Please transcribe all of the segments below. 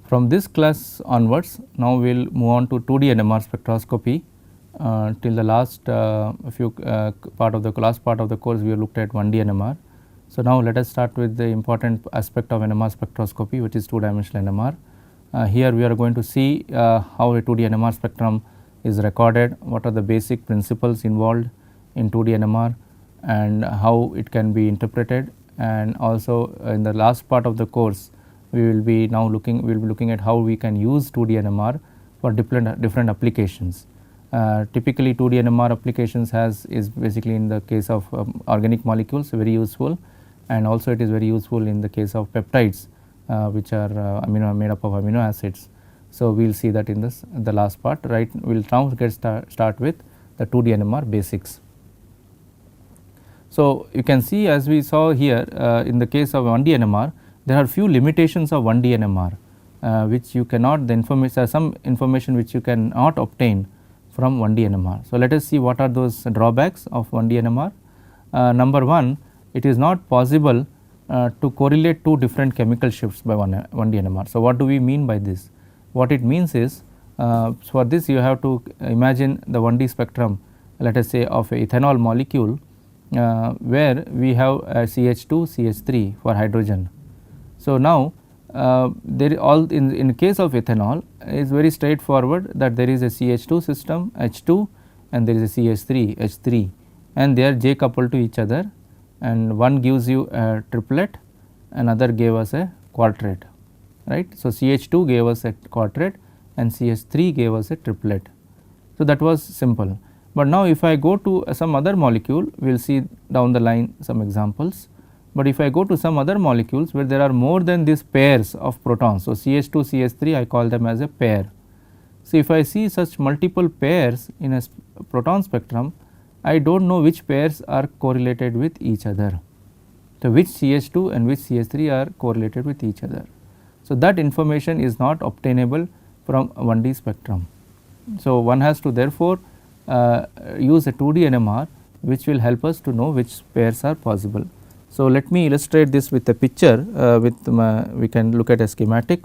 From this class onwards, now we will move on to 2D NMR spectroscopy. Till the last few part of the course we have looked at 1D NMR. So, now let us start with the important aspect of NMR spectroscopy, which is 2-dimensional NMR. Here we are going to see how a 2D NMR spectrum is recorded, what are the basic principles involved in 2D NMR and how it can be interpreted, and also in the last part of the course we will be looking at how we can use 2D NMR for different applications. Typically 2D NMR applications is basically in the case of organic molecules very useful, and also it is very useful in the case of peptides which are made up of amino acids. So, we will see that in the last part. Right, we will now get start with the 2D NMR basics. So, you can see as we saw here in the case of 1D NMR, there are few limitations of 1D NMR which you cannot some information which you cannot obtain from 1D NMR. So, let us see what are those drawbacks of 1D NMR. Number 1, it is not possible to correlate two different chemical shifts by 1D NMR. So, what do we mean by this? What it means is for this you have to imagine the 1D spectrum, let us say of a ethanol molecule where we have a CH2 CH3 for hydrogen. So, now there in case of ethanol is very straightforward that there is a CH2 system H2 and there is a CH3 H3 and they are J coupled to each other, and one gives you a triplet, another gave us a quartet, right. So, CH2 gave us a quartet and CH3 gave us a triplet. So, that was simple. But now if I go to some other molecule, we will see down the line some examples. But if I go to some other molecules where there are more than these pairs of protons, so CH2 CH3 I call them as a pair. So, if I see such multiple pairs in a proton spectrum, I do not know which pairs are correlated with each other. So, which CH2 and which CH3 are correlated with each other. So, that information is not obtainable from 1D spectrum. So, one has to therefore use a 2D NMR which will help us to know which pairs are possible. So, let me illustrate this with a picture we can look at a schematic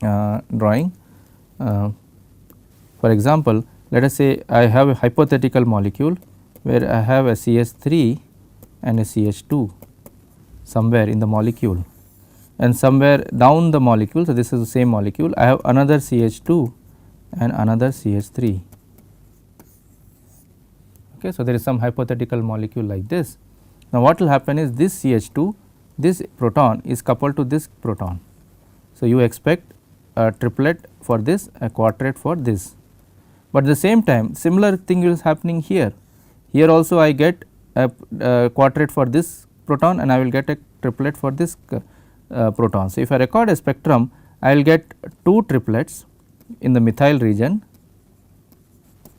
drawing. For example, let us say I have a hypothetical molecule where I have a CH3 and a CH2 somewhere in the molecule, and somewhere down the molecule. So, this is the same molecule, I have another CH2 and another CH3. Okay, so, there is some hypothetical molecule like this. Now, what will happen is this CH2, this proton is coupled to this proton. So, you expect a triplet for this, a quartet for this, but at the same time similar thing is happening here. Here also I get a quartet for this proton and I will get a triplet for this proton. So, if I record a spectrum, I will get two triplets in the methyl region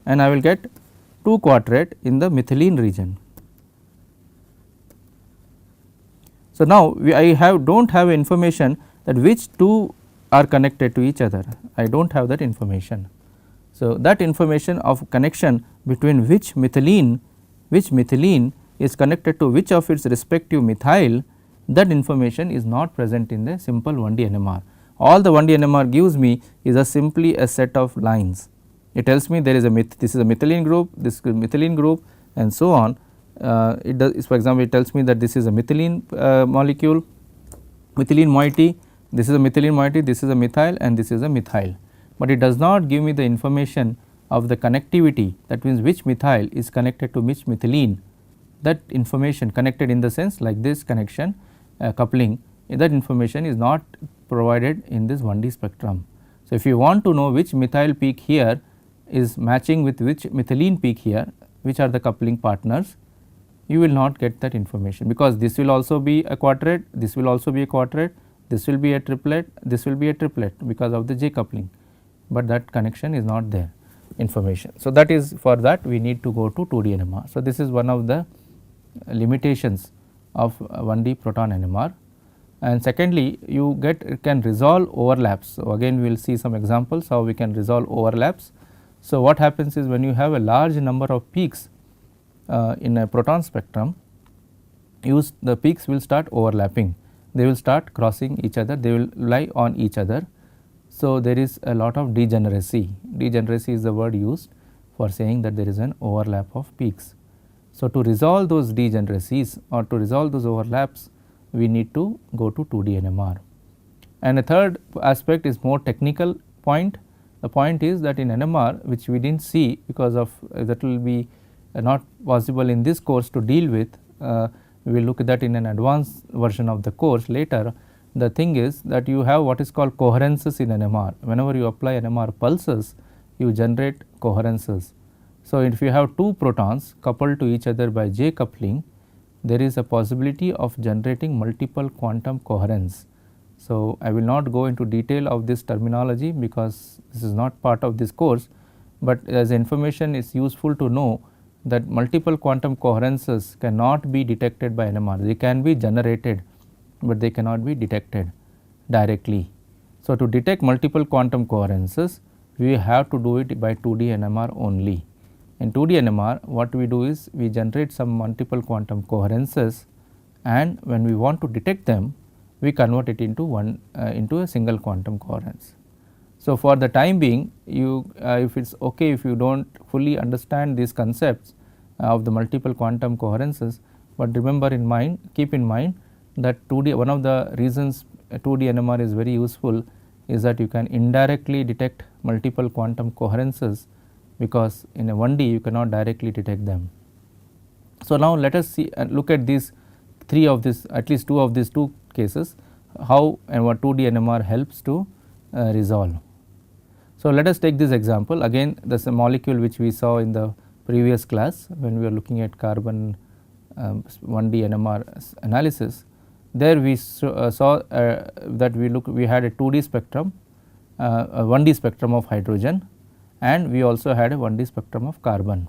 and I will get two quartet in the methylene region. So, now I do not have information that which two are connected to each other, I do not have that information. So, that information of connection between which methylene is connected to which of its respective methyl, that information is not present in the simple 1D NMR. All the 1D NMR gives me is simply a set of lines. It tells me there is this is a methylene group, this is a methylene group and so on. It does, for example, it tells me that this is a methylene molecule, methylene moiety, this is a methylene moiety, this is a methyl and this is a methyl, but it does not give me the information of the connectivity, that means which methyl is connected to which methylene. That information connected in the sense like this connection coupling, that information is not provided in this 1D spectrum. So, if you want to know which methyl peak here is matching with which methylene peak here, which are the coupling partners, you will not get that information, because this will also be a quartet, this will also be a quartet, this will be a triplet, this will be a triplet because of the J coupling, but that connection is not there information. So, that is for that we need to go to 2D NMR. So, this is one of the limitations of 1D proton NMR. And secondly, you can resolve overlaps. So, again we will see some examples how we can resolve overlaps. So, what happens is when you have a large number of peaks in a proton spectrum, the peaks will start overlapping, they will start crossing each other, they will lie on each other. So, there is a lot of degeneracy. Degeneracy is the word used for saying that there is an overlap of peaks. So, to resolve those degeneracies or to resolve those overlaps, we need to go to 2D NMR. And a third aspect is more technical point. The point is that in NMR, which we did not see because of that will be not possible in this course to deal with, we will look at that in an advanced version of the course later. The thing is that you have what is called coherences in NMR. Whenever you apply NMR pulses, you generate coherences. So, if you have two protons coupled to each other by J coupling, there is a possibility of generating multiple quantum coherence. So, I will not go into detail of this terminology because this is not part of this course, but as information is useful to know that multiple quantum coherences cannot be detected by NMR. They can be generated, but they cannot be detected directly. So, to detect multiple quantum coherences, we have to do it by 2D NMR only. In 2D NMR, what we do is we generate some multiple quantum coherences, and when we want to detect them, we convert it into into a single quantum coherence. So, for the time being, you if it is okay if you do not fully understand these concepts of the multiple quantum coherences, but remember in mind, keep in mind that 2D, one of the reasons 2D NMR is very useful is that you can indirectly detect multiple quantum coherences, because in a 1D you cannot directly detect them. So, now let us see look at these three of this, at least two of these two cases, how and what 2D NMR helps to resolve. So, let us take this example again, this molecule which we saw in the previous class when we were looking at carbon 1D NMR analysis. There we saw that we had a 2D spectrum, a 1D spectrum of hydrogen, and we also had a 1D spectrum of carbon.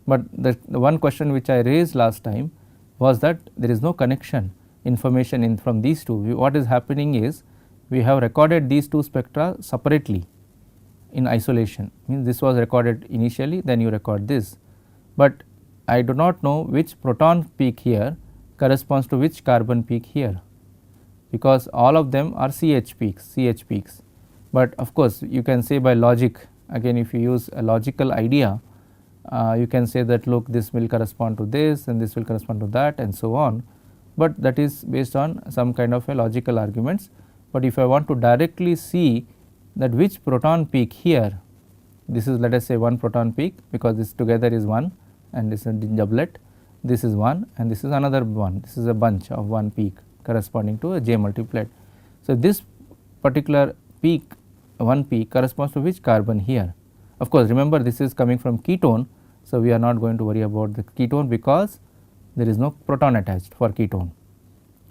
But the one question which I raised last time was that there is no connection information in from these two. What is happening is we have recorded these two spectra separately in isolation, means this was recorded initially, then you record this, but I do not know which proton peak here corresponds to which carbon peak here, because all of them are CH peaks. But of course, you can say by logic, again if you use a logical idea, you can say that look, this will correspond to this and this will correspond to that and so on, but that is based on some kind of a logical arguments. But if I want to directly see that which proton peak here, this is let us say one proton peak, because this together is 1 and this is a doublet, this is 1 and this is another 1, this is a bunch of 1 peak corresponding to a J multiplet. So, this particular peak, 1 peak corresponds to which carbon here. Of course, remember this is coming from ketone. So, we are not going to worry about the ketone because there is no proton attached for ketone.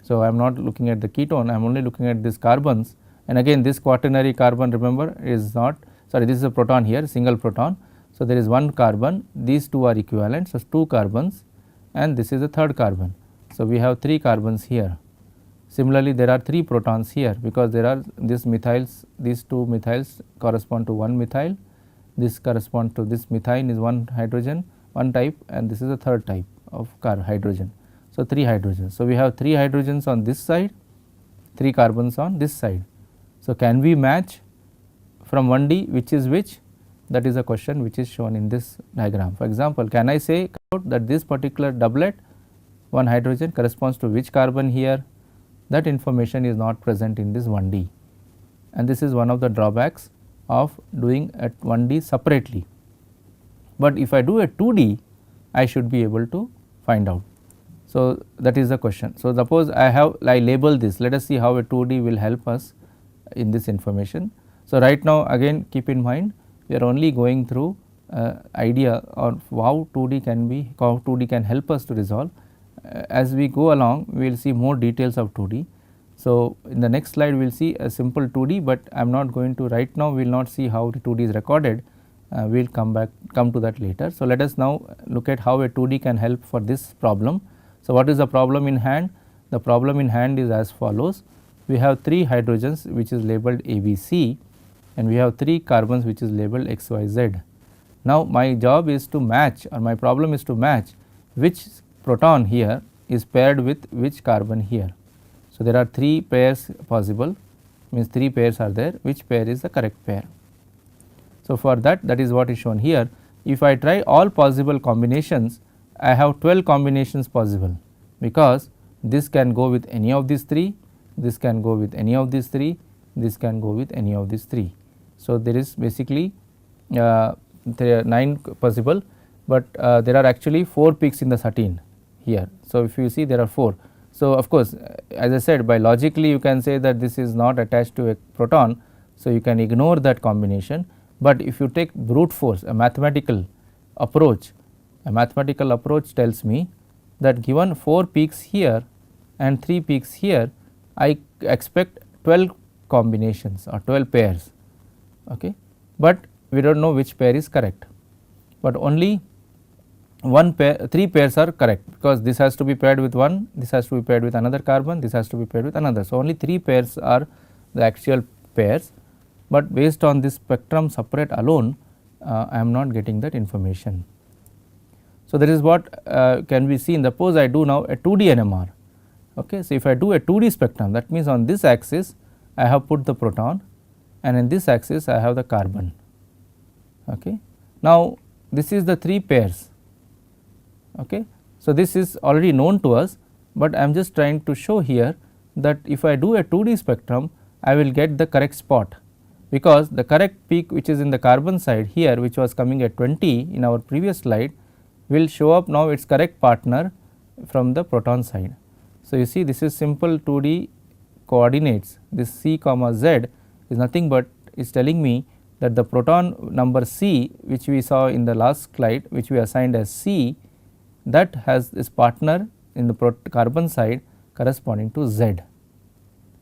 So, I am not looking at the ketone, I am only looking at these carbons, and again this quaternary carbon, remember, is not, sorry, this is a proton here, single proton. So, there is one carbon, these two are equivalent, so 2 carbons, and this is a third carbon. So, we have 3 carbons here. Similarly, there are 3 protons here, because there are these methyls, these 2 methyls correspond to 1 methyl, this corresponds to this methine is 1 hydrogen, 1 type, and this is a third type of hydrogen. So, 3 hydrogens. So, we have 3 hydrogens on this side, 3 carbons on this side. So, can we match from 1D which is which? That is a question which is shown in this diagram. For example, can I say that this particular doublet, 1 hydrogen corresponds to which carbon here? That information is not present in this 1D, and this is one of the drawbacks of doing at 1D separately. But if I do a 2D, I should be able to find out. So, that is the question. So, suppose I label this, let us see how a 2D will help us in this information. So, right now again keep in mind we are only going through idea of how 2D can be, how 2D can help us to resolve. As we go along, we will see more details of 2D. So, in the next slide we will see a simple 2D, but I am not going to right now, we will not see how the 2D is recorded, we will come to that later. So, let us now look at how a 2D can help for this problem. So, what is the problem in hand? The problem in hand is as follows. We have 3 hydrogens which is labeled ABC, and we have 3 carbons which is labeled XYZ. Now, my job is to match, or my problem is to match which proton here is paired with which carbon here. So, there are 3 pairs possible. means 3 pairs are there, which pair is the correct pair. So, for that is what is shown here. If I try all possible combinations, I have 12 combinations possible, because this can go with any of these 3, this can go with any of these 3, this can go with any of these 3. So, there is basically there are 9 possible, but there are actually 4 peaks in the sateen here. So, if you see there are 4. So, of course, as I said, by logically you can say that this is not attached to a proton. So, you can ignore that combination, but if you take brute force, a mathematical approach tells me that given 4 peaks here and 3 peaks here, I expect 12 combinations or 12 pairs, okay. But we do not know which pair is correct, but only 3 pairs are correct, because this has to be paired with one, this has to be paired with another carbon, this has to be paired with another. So, only 3 pairs are the actual pairs, but based on this spectrum separate alone, I am not getting that information. So, that is what can be seen. Suppose I do now a 2D NMR. Okay. So, if I do a 2D spectrum, that means on this axis I have put the proton, and in this axis I have the carbon. Okay. Now, this is the 3 pairs. Okay. So, this is already known to us, but I am just trying to show here that if I do a 2D spectrum, I will get the correct spot, because the correct peak which is in the carbon side here, which was coming at 20 in our previous slide, will show up now its correct partner from the proton side. So, you see this is simple 2D coordinates, this C comma Z is nothing but is telling me that the proton number C, which we saw in the last slide, which we assigned as C, that has this partner in the carbon side corresponding to Z,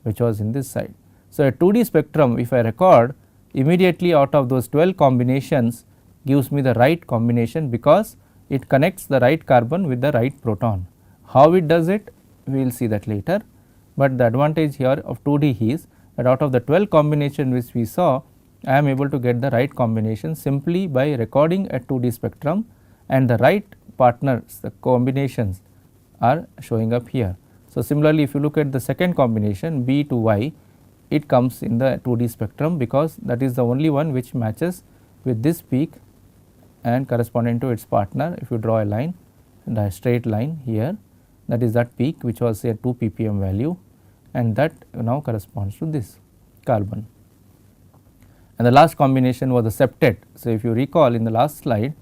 which was in this side. So, a 2D spectrum, if I record, immediately out of those 12 combinations gives me the right combination, because it connects the right carbon with the right proton. How it does it? We will see that later, but the advantage here of 2D is that out of the 12 combination which we saw, I am able to get the right combination simply by recording a 2D spectrum, and the right partners, the combinations are showing up here. So, similarly, if you look at the second combination B to Y, it comes in the 2D spectrum, because that is the only one which matches with this peak and corresponding to its partner. If you draw a line and a straight line here, that is that peak which was a 2 ppm value, and that now corresponds to this carbon. And the last combination was the septet. So, if you recall in the last slide,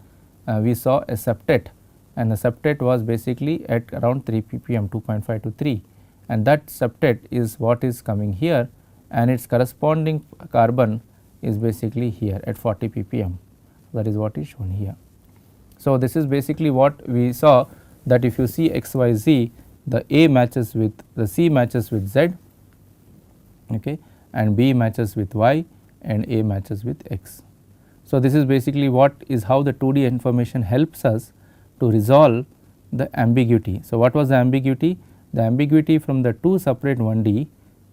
we saw a septet, and the septet was basically at around 3 ppm, 2.5 to 3, and that septet is what is coming here, and its corresponding carbon is basically here at 40 ppm. That is what is shown here. So, this is basically what we saw, that if you see x, y, z, the A matches with the C matches with Z, okay, and B matches with Y, and A matches with X. So, this is basically what is how the 2D information helps us to resolve the ambiguity. So, what was the ambiguity? The ambiguity from the 2 separate 1D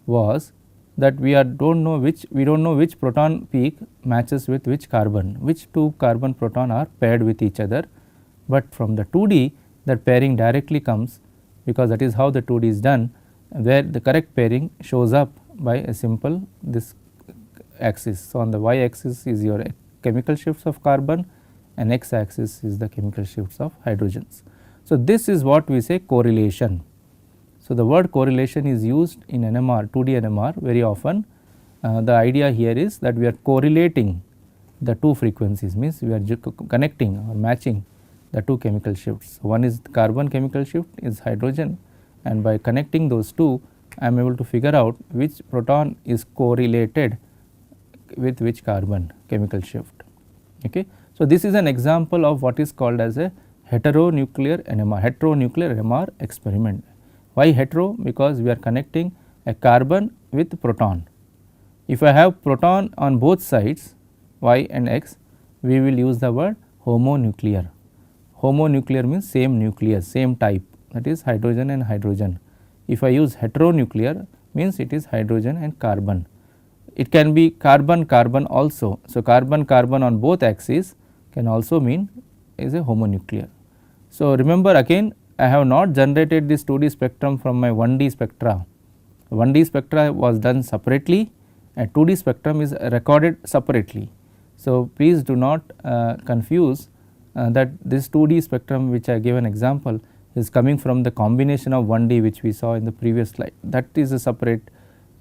was that we don't know which proton peak matches with which carbon, which 2 carbon proton are paired with each other, but from the 2D that pairing directly comes, because that is how the 2D is done, where the correct pairing shows up by a simple this axis. So, on the y axis is your chemical shifts of carbon, and x axis is the chemical shifts of hydrogens. So, this is what we say correlation. So, the word correlation is used in NMR, 2D NMR very often. The idea here is that we are correlating the 2 frequencies, means we are connecting or matching the 2 chemical shifts. One is carbon chemical shift, is hydrogen, and by connecting those 2, I am able to figure out which proton is correlated with which carbon chemical shift. Okay. So, this is an example of what is called as a heteronuclear NMR experiment. Why hetero? Because we are connecting a carbon with proton. If I have proton on both sides y and x, we will use the word homonuclear. Homonuclear means same nucleus, same type, that is hydrogen and hydrogen. If I use heteronuclear, means it is hydrogen and carbon. It can be carbon carbon also. So, carbon carbon on both axes can also mean is a homonuclear. So, remember again, I have not generated this 2D spectrum from my 1D spectra. 1D spectra was done separately, A 2D spectrum is recorded separately. So, please do not confuse that this 2D spectrum which I gave an example is coming from the combination of 1D which we saw in the previous slide. That is a separate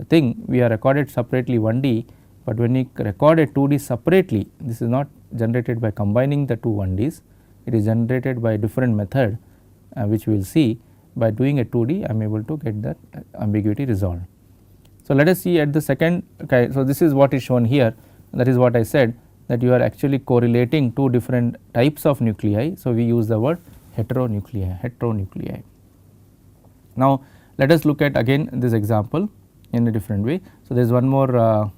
thing. We are recorded separately 1D, but when we record a 2D separately, this is not generated by combining the two 1Ds, it is generated by a different method which we will see. By doing a 2D, I am able to get that ambiguity resolved. So, let us see at the second. Okay, so, this is what is shown here, that is what I said, that you are actually correlating two different types of nuclei. So, we use the word heteronuclei. Now, let us look at again this example in a different way. So, there is one more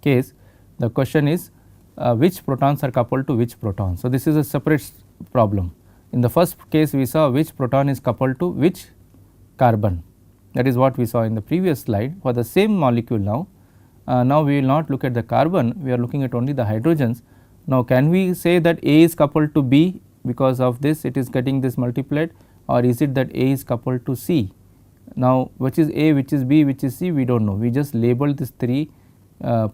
case. The question is which protons are coupled to which proton. So, this is a separate problem. In the first case we saw which proton is coupled to which carbon, that is what we saw in the previous slide. For the same molecule now, now we will not look at the carbon, we are looking at only the hydrogens. Now, can we say that A is coupled to B, because of this it is getting this multiplied, or is it that A is coupled to C? Now, which is A, which is B, which is C, we do not know, we just label these 3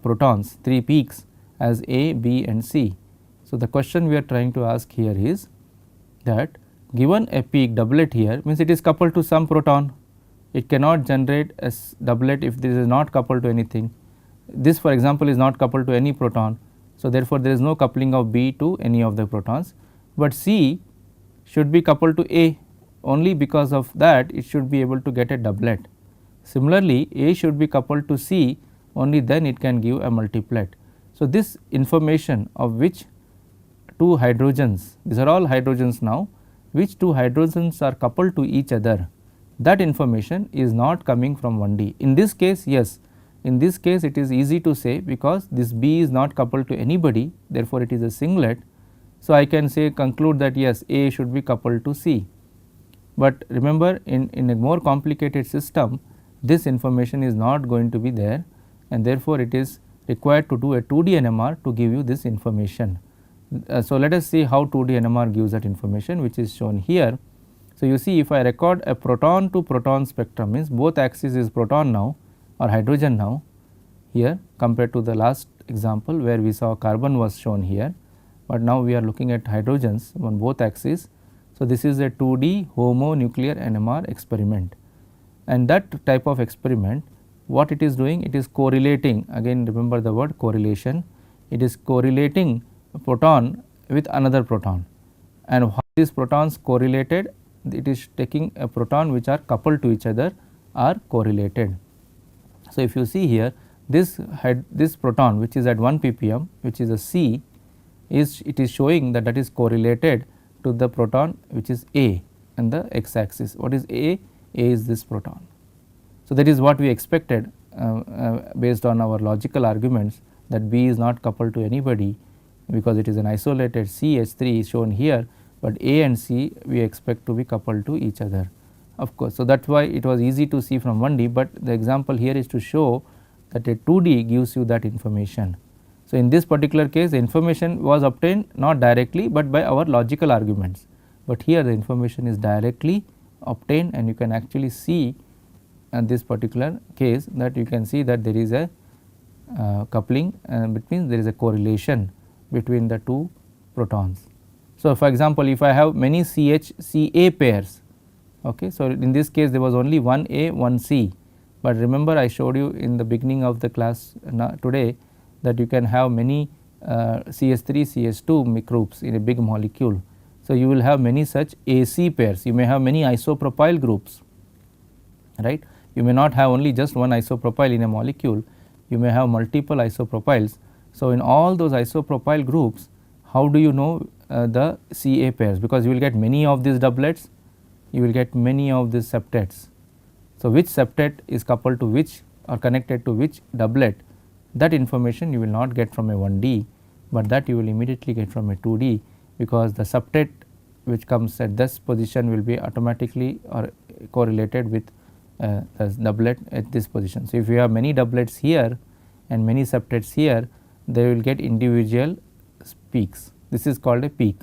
protons, 3 peaks as A, B and C. So, the question we are trying to ask here is that given a peak doublet here, means it is coupled to some proton, it cannot generate a doublet if this is not coupled to anything. This for example is not coupled to any proton. So, therefore, there is no coupling of B to any of the protons, but C should be coupled to A, only because of that it should be able to get a doublet. Similarly, A should be coupled to C, only then it can give a multiplet. So, this information of which two hydrogens, these are all hydrogens now, which two hydrogens are coupled to each other, that information is not coming from 1D. In this case, yes, in this case it is easy to say, because this B is not coupled to anybody, therefore, it is a singlet. So, I can say conclude that yes, A should be coupled to C. But remember, in a more complicated system, this information is not going to be there, and therefore, it is required to do a 2D NMR to give you this information. So, let us see how 2D NMR gives that information, which is shown here. So, you see if I record a proton to proton spectrum, means both axis is proton now or hydrogen now here, compared to the last example where we saw carbon was shown here, but now we are looking at hydrogens on both axes. So, this is a 2D homonuclear NMR experiment, and that type of experiment, what it is doing, it is correlating, again remember the word correlation, it is correlating a proton with another proton, and how these protons correlated, it is taking a proton which are coupled to each other are correlated. So, if you see here, this proton which is at 1 ppm, which is a C, it is showing that that is correlated to the proton which is A and the x axis. What is A? A is this proton. So, that is what we expected based on our logical arguments, that B is not coupled to anybody, because it is an isolated CH3 is shown here, but A and C we expect to be coupled to each other, of course. So, that is why it was easy to see from 1D, but the example here is to show that a 2D gives you that information. So, in this particular case the information was obtained not directly, but by our logical arguments, but here the information is directly obtained, and you can actually see in this particular case that you can see that there is a coupling between, there is a correlation between the two protons. So, for example, if I have many CH-Ca pairs, okay, so in this case there was only one A, one C, but remember I showed you in the beginning of the class today that you can have many CH3, CH2 groups in a big molecule. So, you will have many such AC pairs, you may have many isopropyl groups, right. You may not have only just one isopropyl in a molecule, you may have multiple isopropyls. So, in all those isopropyl groups, how do you know the Ca pairs? Because you will get many of these doublets, you will get many of these septets. So, which septet is coupled to which or connected to which doublet, that information you will not get from a 1D, but that you will immediately get from a 2D, because the septet which comes at this position will be automatically or correlated with the doublet at this position. So, if you have many doublets here and many septets here, they will get individual peaks. This is called a peak.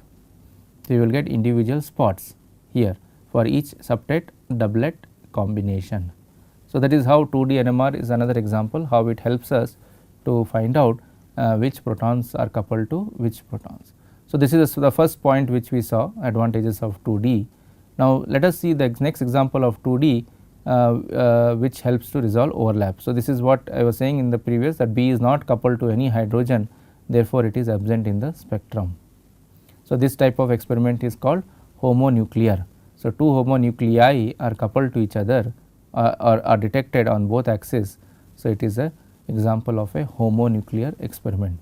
So, you will get individual spots here for each septet doublet combination. So, that is how 2D NMR is another example how it helps us to find out which protons are coupled to which protons. So, this is the first point which we saw, advantages of 2D. Now, let us see the next example of 2D which helps to resolve overlap. So, this is what I was saying in the previous, that B is not coupled to any hydrogen, therefore, it is absent in the spectrum. So, this type of experiment is called homonuclear. So, two homonuclei are coupled to each other or are detected on both axes. So, it is a example of a homonuclear experiment.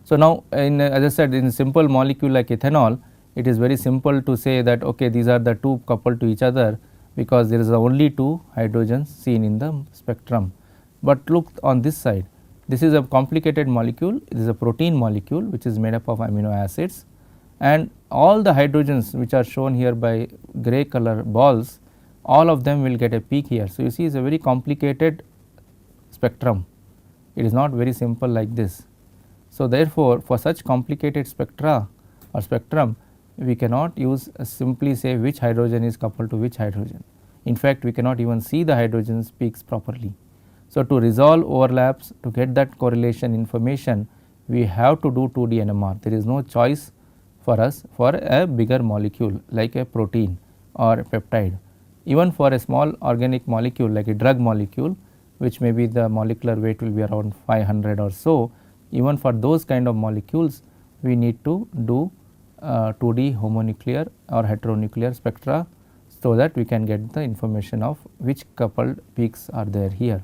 So, now as I said, in a simple molecule like ethanol, it is very simple to say that okay, these are the two coupled to each other, because there is only two hydrogens seen in the spectrum. But look on this side, this is a complicated molecule, it is a protein molecule which is made up of amino acids, and all the hydrogens which are shown here by grey color balls, all of them will get a peak here. So, you see it is a very complicated spectrum, it is not very simple like this. So, therefore, for such complicated spectra or spectrum, we cannot use simply say which hydrogen is coupled to which hydrogen. In fact, we cannot even see the hydrogen's peaks properly. So, to resolve overlaps, to get that correlation information, we have to do 2D NMR. There is no choice for us for a bigger molecule like a protein or a peptide. Even for a small organic molecule like a drug molecule, which may be the molecular weight will be around 500 or so, even for those kind of molecules, we need to do 2D homonuclear or heteronuclear spectra, so that we can get the information of which coupled peaks are there here.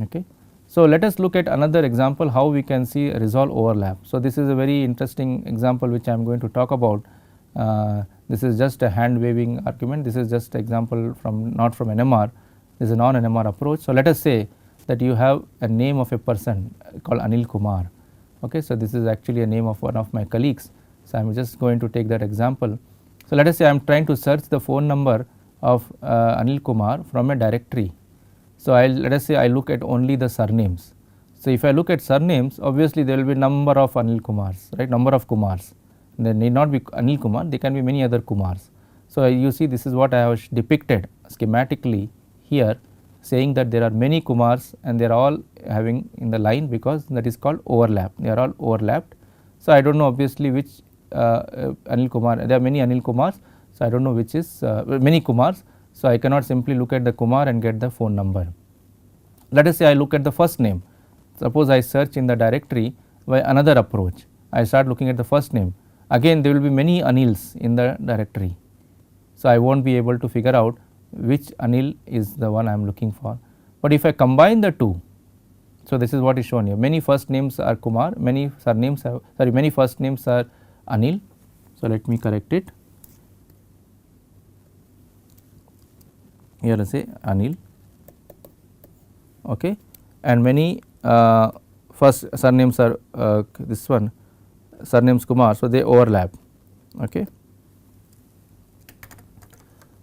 Okay. So, let us look at another example how we can see resolve overlap. So, this is a very interesting example which I am going to talk about. This is just a hand waving argument, this is just example from not from NMR, this is a non NMR approach. So, let us say that you have a name of a person called Anil Kumar. Okay. So, this is actually a name of one of my colleagues. So, I am just going to take that example. So, let us say I am trying to search the phone number of Anil Kumar from a directory. So, let us say I look at only the surnames. So, if I look at surnames, obviously there will be number of Anil Kumars, right, number of Kumars. There need not be Anil Kumar, there can be many other Kumars. So, you see this is what I have depicted schematically here, saying that there are many Kumars and they are all having in the line, because that is called overlap, they are all overlapped. So, I do not know obviously which Anil Kumar, there are many Anil Kumars. So, I do not know which is many Kumars. So, I cannot simply look at the Kumar and get the phone number. Let us say I look at the first name, suppose I search in the directory by another approach, I start looking at the first name, again there will be many Anils in the directory. So, I will not be able to figure out which Anil is the one I am looking for. But if I combine the two, so this is what is shown here, many first names are Kumar, many surnames have, sorry, many first names are Anil. So, let me correct it, here let us say Anil, okay, and many first surnames are this one surnames Kumar. So, they overlap. Okay.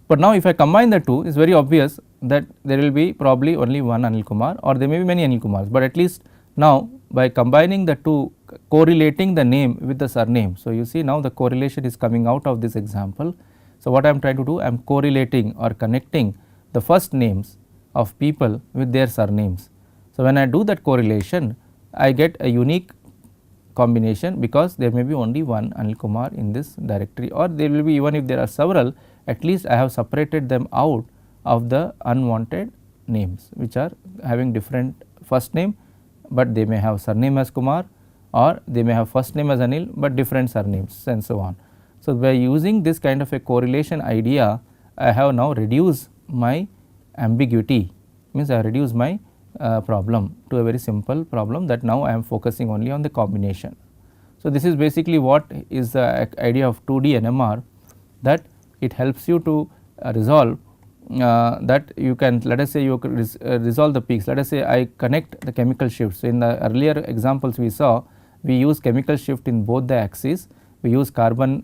But now if I combine the two, it is very obvious that there will be probably only one Anil Kumar, or there may be many Anil Kumars, but at least now by combining the two, correlating the name with the surname. So, you see now the correlation is coming out of this example. So, what I am trying to do, I am correlating or connecting the first names of people with their surnames. So, when I do that correlation, I get a unique combination, because there may be only one Anil Kumar in this directory, or there will be, even if there are several, at least I have separated them out of the unwanted names which are having different first name, but they may have surname as Kumar, or they may have first name as Anil, but different surnames and so on. So, by using this kind of a correlation idea, I have now reduced my ambiguity, means I have reduced my problem to a very simple problem, that now I am focusing only on the combination. So, this is basically what is the idea of 2D NMR, that it helps you to resolve that you can, let us say you resolve the peaks. Let us say I connect the chemical shifts. So, in the earlier examples we saw, we use chemical shift in both the axes, we use carbon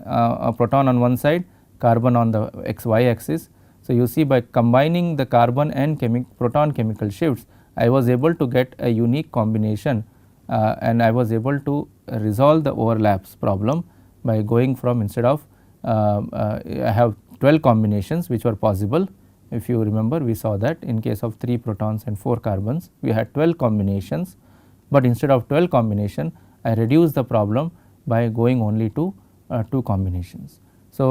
proton on one side, carbon on the xy axis. So, you see by combining the carbon and proton chemical shifts, I was able to get a unique combination and I was able to resolve the overlaps problem by going from, instead of I have 12 combinations which were possible. If you remember, we saw that in case of 3 protons and 4 carbons, we had 12 combinations. but instead of 12 combination I reduce the problem by going only to 2 combinations. So,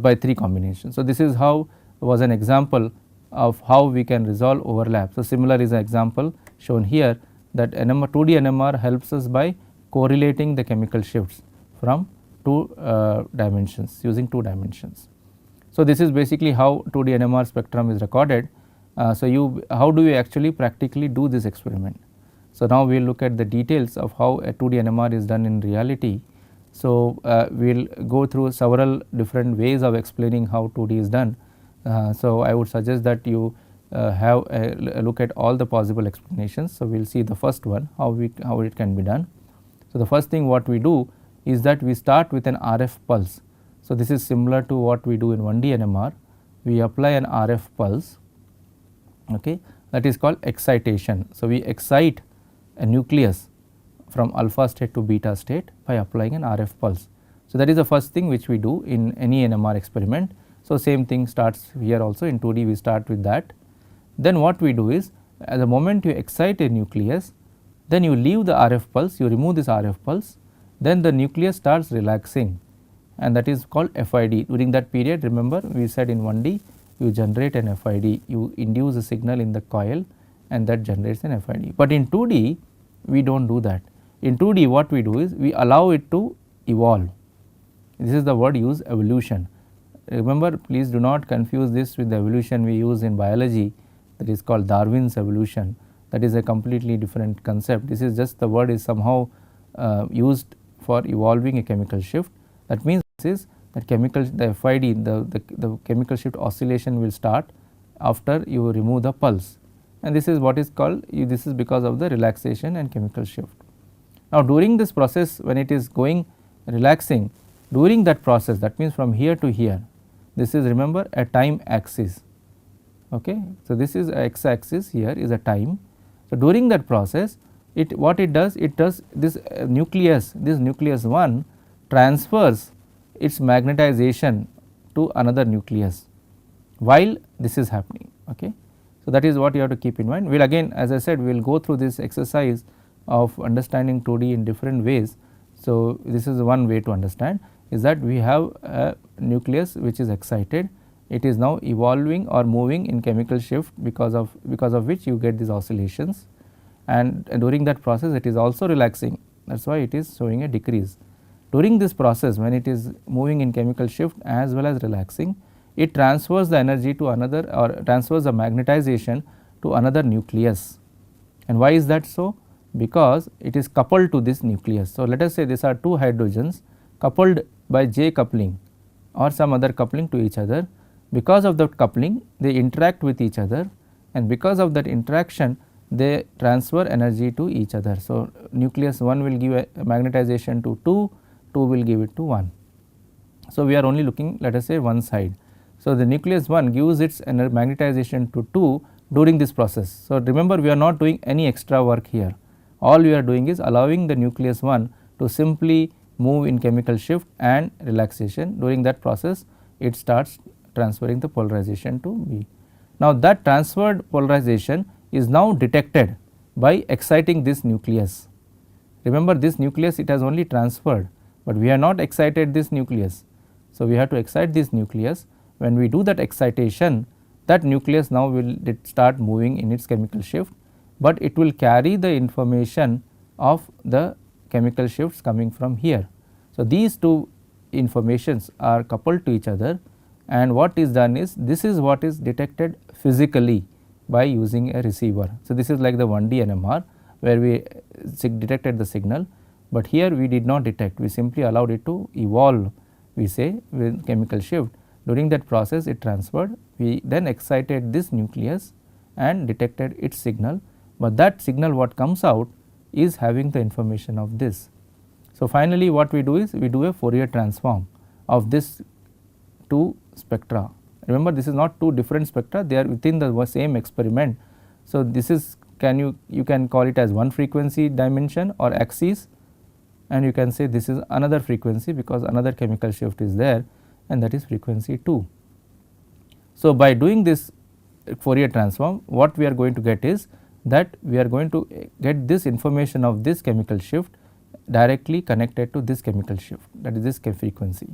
by 3 combinations. So, this is how was an example of how we can resolve overlap. So, similar is an example shown here that NMR 2D NMR helps us by correlating the chemical shifts from 2 dimensions using 2 dimensions. So, this is basically how 2D NMR spectrum is recorded. So, how do you actually practically do this experiment? So, now we will look at the details of how a 2D NMR is done in reality. So, we will go through several different ways of explaining how 2D is done. So, I would suggest that you have a look at all the possible explanations. So, we will see the first one how it can be done. So, the first thing what we do is that we start with an RF pulse. So, this is similar to what we do in 1D NMR. We apply an RF pulse, okay, that is called excitation. So, we excite a nucleus from alpha state to beta state by applying an RF pulse. So, that is the first thing which we do in any NMR experiment. So, same thing starts here also in 2D we start with that. Then what we do is at the moment you excite a nucleus, then you leave the RF pulse, you remove this RF pulse, then the nucleus starts relaxing, and that is called FID. During that period, remember we said in 1D you generate an FID, you induce a signal in the coil and that generates an FID. But in 2D we do not do that. In 2D what we do is we allow it to evolve. This is the word used, evolution. Remember, please do not confuse this with the evolution we use in biology, that is called Darwin's evolution. That is a completely different concept. This is just the word is somehow used for evolving a chemical shift. That means is that the FID, the chemical shift oscillation will start after you remove the pulse, and this is what is called, this is because of the relaxation and chemical shift. Now, during this process when it is going relaxing, during that process, that means from here to here, this is, remember, a time axis. Okay. So, this is a x axis, here is a time. So, during that process what it does this nucleus 1 transfers its magnetization to another nucleus while this is happening. Okay. So, that is what you have to keep in mind. We will again, as I said, we will go through this exercise of understanding 2D in different ways. So, this is one way to understand, is that we have a nucleus which is excited, it is now evolving or moving in chemical shift because of which you get these oscillations, and during that process it is also relaxing, that is why it is showing a decrease. During this process when it is moving in chemical shift as well as relaxing, it transfers the energy to another, or transfers the magnetization to another nucleus. And why is that so? Because it is coupled to this nucleus. So, let us say these are 2 hydrogens coupled by J coupling or some other coupling to each other. Because of that coupling they interact with each other, and because of that interaction they transfer energy to each other. So, nucleus 1 will give a magnetization to 2, 2 will give it to 1. So, we are only looking, let us say, one side. So, the nucleus 1 gives its magnetization to 2 during this process. So, remember we are not doing any extra work here, all we are doing is allowing the nucleus 1 to simply move in chemical shift and relaxation. During that process it starts transferring the polarization to B. Now, that transferred polarization is now detected by exciting this nucleus. Remember, this nucleus it has only transferred, but we have not excited this nucleus. So, we have to excite this nucleus. When we do that excitation, that nucleus now will start moving in its chemical shift, but it will carry the information of the chemical shifts coming from here. So, these two informations are coupled to each other, and what is done is, this is what is detected physically by using a receiver. So, this is like the 1D NMR where we detected the signal, but here we did not detect, we simply allowed it to evolve, we say, with chemical shift. During that process it transferred, we then excited this nucleus and detected its signal, but that signal what comes out is having the information of this. So, finally what we do is we do a Fourier transform of this two spectra. Remember, this is not two different spectra, they are within the same experiment. So, this is you can call it as one frequency dimension or axis, and you can say this is another frequency because another chemical shift is there, and that is frequency 2. So, by doing this Fourier transform, what we are going to get is that we are going to get this information of this chemical shift directly connected to this chemical shift, that is this frequency,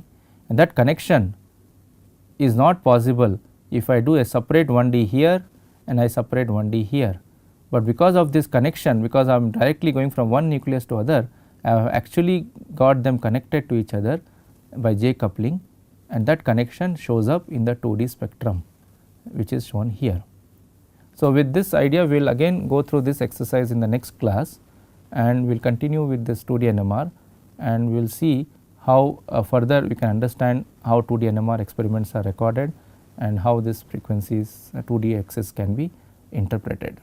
and that connection is not possible if I do a separate 1D here and I separate 1D here. But because of this connection, because I am directly going from one nucleus to other, I have actually got them connected to each other by J coupling, and that connection shows up in the 2D spectrum which is shown here. So, with this idea we will again go through this exercise in the next class, and we will continue with this 2D NMR, and we will see how further we can understand how 2D NMR experiments are recorded and how this frequencies 2D axis can be interpreted.